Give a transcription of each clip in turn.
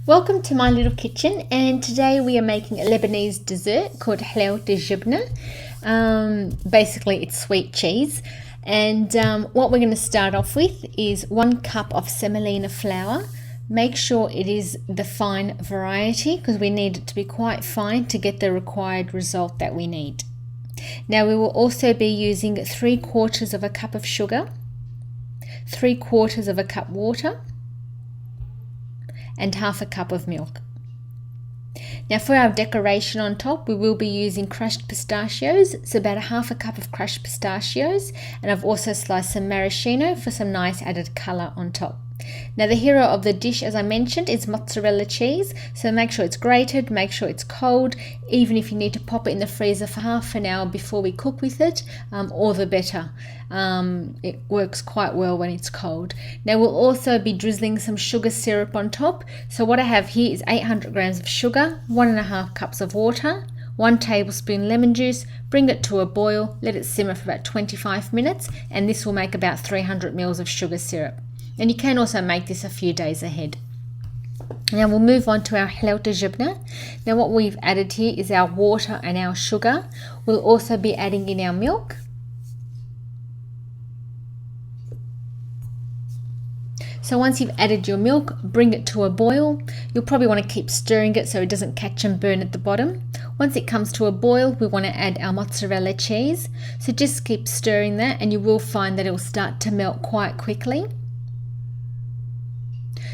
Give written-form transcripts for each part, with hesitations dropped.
Welcome to my little kitchen, and today we are making a Lebanese dessert called حلاوة الجبنة. Basically it's sweet cheese, and what we're going to start off with is 1 cup of semolina flour. Make sure it is the fine variety because we need it to be quite fine to get the required result that we need. Now we will also be using 3/4 of a cup of sugar, 3/4 of a cup water, and 1/2 cup of milk. Now for our decoration on top, we will be using crushed pistachios. It's about 1/2 cup of crushed pistachios, and I've also sliced some maraschino for some nice added color on top. Now the hero of the dish, as I mentioned, is mozzarella cheese, so make sure it's grated, make sure it's cold. Even if you need to pop it in the freezer for half an hour before we cook with it, all the better. It works quite well when it's cold. Now we'll also be drizzling some sugar syrup on top. So what I have here is 800 grams of sugar, 1.5 cups of water, 1 tablespoon lemon juice. Bring it to a boil, let it simmer for about 25 minutes, and this will make about 300 ml of sugar syrup. And you can also make this a few days ahead. Now we'll move on to our حلاوة الجبنة. Now what we've added here is our water and our sugar. We'll also be adding in our milk. So once you've added your milk, bring it to a boil. You'll probably want to keep stirring it so it doesn't catch and burn at the bottom. Once it comes to a boil, we want to add our mozzarella cheese. So just keep stirring that, and you will find that it will start to melt quite quickly.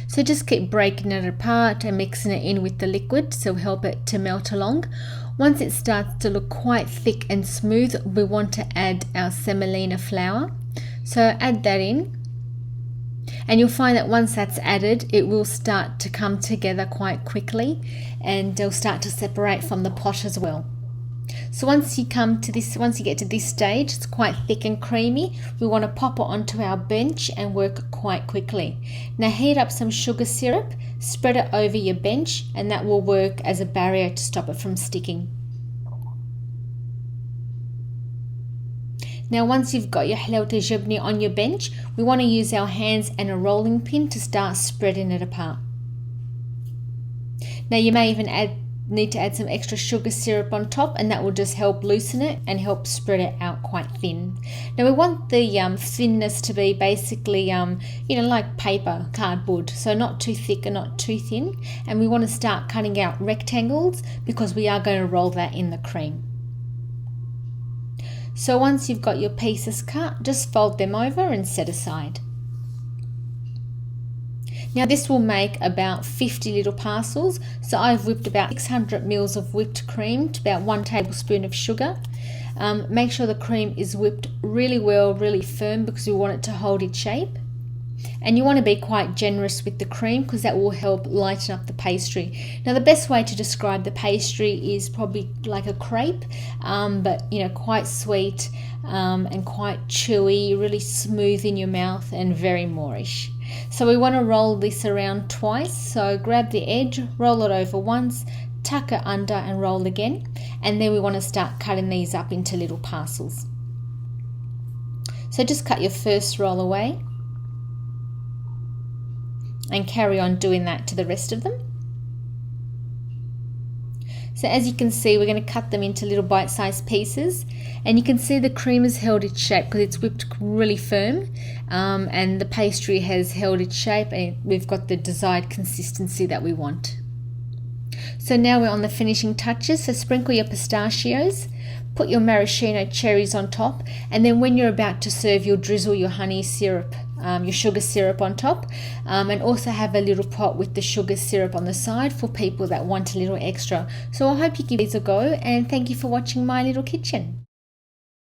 So just keep breaking it apart and mixing it in with the liquid so help it to melt along. Once it starts to look quite thick and smooth, we want to add our semolina flour. So add that in, and you'll find that once that's added, it will start to come together quite quickly, and it'll start to separate from the pot as well. So once you get to this stage, it's quite thick and creamy. We want to pop it onto our bench and work quite quickly. Now heat up some sugar syrup, spread it over your bench, and that will work as a barrier to stop it from sticking. Now once you've got your حلاوة الجبنة on your bench, we want to use our hands and a rolling pin to start spreading it apart. Now you may even need to add some extra sugar syrup on top, and that will just help loosen it and help spread it out quite thin. Now we want the thinness to be basically like paper, cardboard, so not too thick and not too thin, and we want to start cutting out rectangles because we are going to roll that in the cream. So once you've got your pieces cut, just fold them over and set aside. Now this will make about 50 little parcels. So I've whipped about 600 ml of whipped cream to about 1 tablespoon of sugar. Make sure the cream is whipped really well, really firm, because we want it to hold its shape. And you want to be quite generous with the cream because that will help lighten up the pastry. Now the best way to describe the pastry is probably like a crepe, but quite sweet and quite chewy, really smooth in your mouth and very moreish. So we want to roll this around twice. So grab the edge, roll it over once, tuck it under and roll again, and then we want to start cutting these up into little parcels. So just cut your first roll away and carry on doing that to the rest of them. So as you can see, we're going to cut them into little bite-sized pieces, and you can see the cream has held its shape because it's whipped really firm, and the pastry has held its shape, and we've got the desired consistency that we want. So now we're on the finishing touches. So sprinkle your pistachios, put your maraschino cherries on top, and then when you're about to serve, you'll drizzle your honey syrup, your sugar syrup on top, and also have a little pot with the sugar syrup on the side for people that want a little extra. So I hope you give these a go, and thank you for watching my little kitchen.